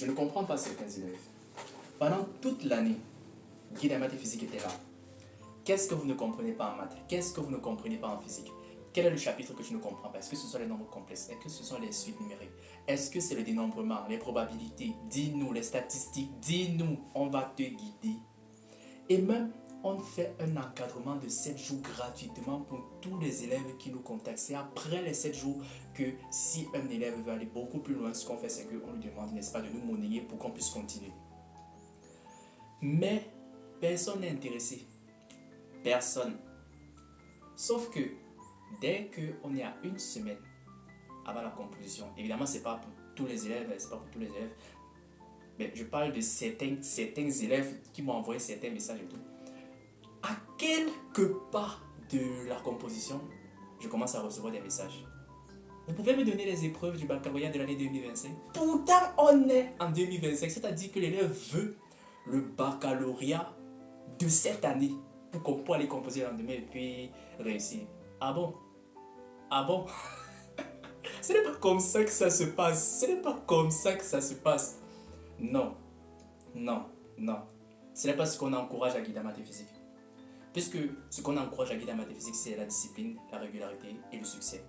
je ne comprends pas certains élèves. Pendant toute l'année, guide en maths et physique était là. Qu'est-ce que vous ne comprenez pas en maths? Qu'est-ce que vous ne comprenez pas en physique? Quel est le chapitre que je ne comprends pas? Est-ce que ce sont les nombres complexes? Est-ce que ce sont les suites numériques? Est-ce que c'est le dénombrement, les probabilités? Dis-nous, les statistiques, dis-nous, on va te guider. Et même, on fait un encadrement de 7 jours gratuitement pour tous les élèves qui nous contactent. C'est après les 7 jours que si un élève veut aller beaucoup plus loin, ce qu'on fait, c'est qu'on lui demande, n'est-ce pas, de nous monnayer pour qu'on puisse continuer. Mais personne n'est intéressé. Personne. Sauf que dès qu'on est à une semaine avant la composition, évidemment, c'est pas pour tous les élèves, mais je parle de certains élèves qui m'ont envoyé certains messages et tout. À quelques pas de la composition, je commence à recevoir des messages. Vous pouvez me donner les épreuves du baccalauréat de l'année 2025? Pourtant, on est en 2025, c'est-à-dire que l'élève veut le baccalauréat de cette année pour qu'on puisse aller composer le lendemain et puis réussir. Ah bon? Ah bon? Ce n'est pas comme ça que ça se passe. Ce n'est pas comme ça que ça se passe. Non, non, non. Ce n'est pas ce qu'on encourage à guider en maths et physique. Puisque ce qu'on encourage à guider en maths et physique, c'est la discipline, la régularité et le succès.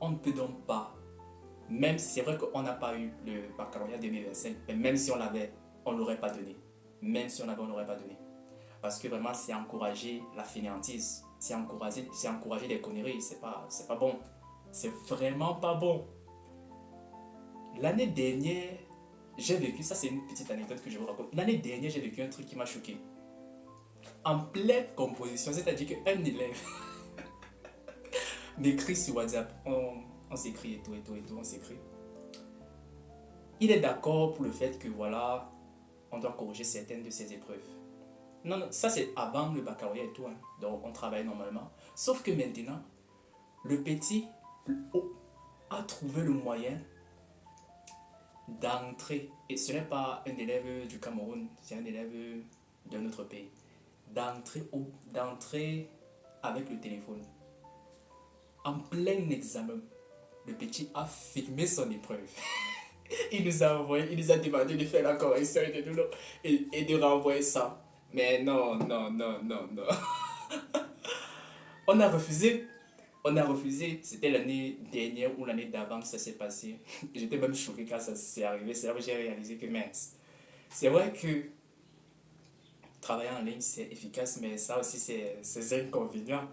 On ne peut donc pas, même si c'est vrai qu'on n'a pas eu le baccalauréat 2025, mais même si on l'avait, on ne l'aurait pas donné. Même si on l'avait, on ne l'aurait pas donné. Parce que vraiment, c'est encourager la fainéantise. C'est encourager des conneries. C'est pas bon. C'est vraiment pas bon. L'année dernière, j'ai vécu, ça c'est une petite anecdote que je vous raconte. L'année dernière, j'ai vécu un truc qui m'a choqué. En pleine composition, c'est-à-dire qu'un élève m'écrit sur WhatsApp. On s'écrit et tout, on s'écrit. Il est d'accord pour le fait que voilà, on doit corriger certaines de ses épreuves. Non, ça c'est avant le baccalauréat et tout, hein. Donc on travaille normalement. Sauf que maintenant, le petit a trouvé le moyen d'entrer, et ce n'est pas un élève du Cameroun, c'est un élève d'un autre pays, d'entrer avec le téléphone. En plein examen, le petit a filmé son épreuve. Il nous a envoyé, il nous a demandé de faire la correction et de renvoyer ça. Mais non. On a refusé. C'était l'année dernière ou l'année d'avant que ça s'est passé. J'étais même choqué quand ça s'est arrivé. C'est là que j'ai réalisé que mince. C'est vrai que travailler en ligne c'est efficace, mais ça aussi c'est ses inconvénients.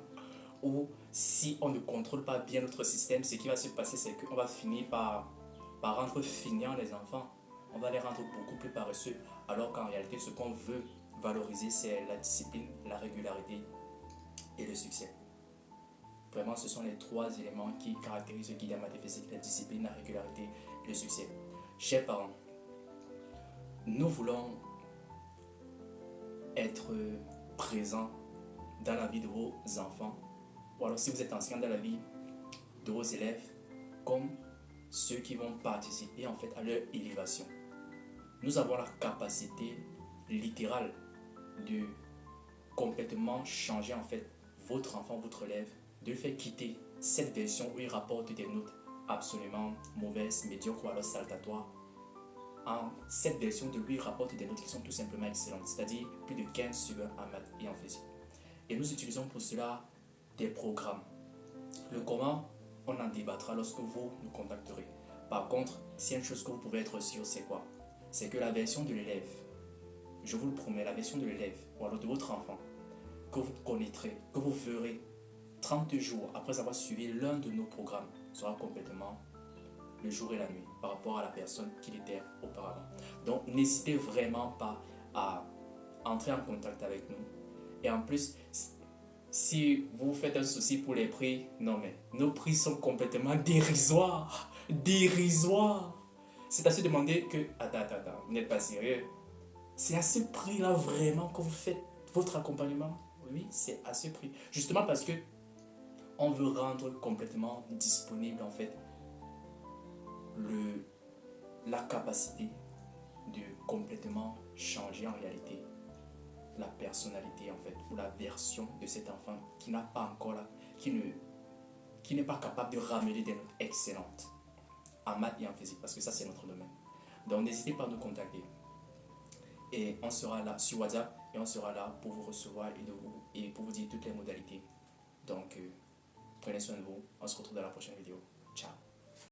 Ou si on ne contrôle pas bien notre système, ce qui va se passer, c'est qu'on va finir par rendre feignants les enfants. On va les rendre beaucoup plus paresseux. Alors qu'en réalité, ce qu'on veut valoriser, c'est la discipline, la régularité et le succès. Vraiment, ce sont les 3 éléments qui caractérisent le guide en maths et physique: la discipline, la régularité et le succès. Chers parents, nous voulons être présents dans la vie de vos enfants, ou alors si vous êtes enseignant, dans la vie de vos élèves, comme ceux qui vont participer en fait à leur élévation. Nous avons la capacité littérale de complètement changer en fait votre enfant, votre élève, de le faire quitter cette version où il rapporte des notes absolument mauvaises, médiocres ou alors saltatoires, en cette version de lui il rapporte des notes qui sont tout simplement excellentes, c'est-à-dire plus de 15 sur 1 en maths et en physique. Et nous utilisons pour cela des programmes. Le comment, on en débattra lorsque vous nous contacterez. Par contre, s'il y a une chose que vous pouvez être sûr, c'est quoi? C'est que la version de l'élève, je vous le promets, la version de l'élève ou alors de votre enfant, que vous connaîtrez, que vous verrez 30 jours après avoir suivi l'un de nos programmes, sera complètement le jour et la nuit par rapport à la personne qu'il était auparavant. Donc n'hésitez vraiment pas à entrer en contact avec nous. Et en plus, si vous faites un souci pour les prix, non mais nos prix sont complètement dérisoires. Dérisoires. C'est à se demander que, attends, vous n'êtes pas sérieux. C'est à ce prix-là vraiment que vous faites votre accompagnement? Oui, c'est à ce prix. Justement parce que on veut rendre complètement disponible en fait la capacité de complètement changer en réalité la personnalité en fait, ou la version de cet enfant qui n'a pas encore qui n'est pas capable de ramener des notes excellentes en maths et en physique, parce que ça c'est notre domaine. Donc n'hésitez pas à nous contacter. Et on sera là sur WhatsApp et on sera là pour vous recevoir et pour vous dire toutes les modalités. Donc prenez soin de vous. On se retrouve dans la prochaine vidéo. Ciao.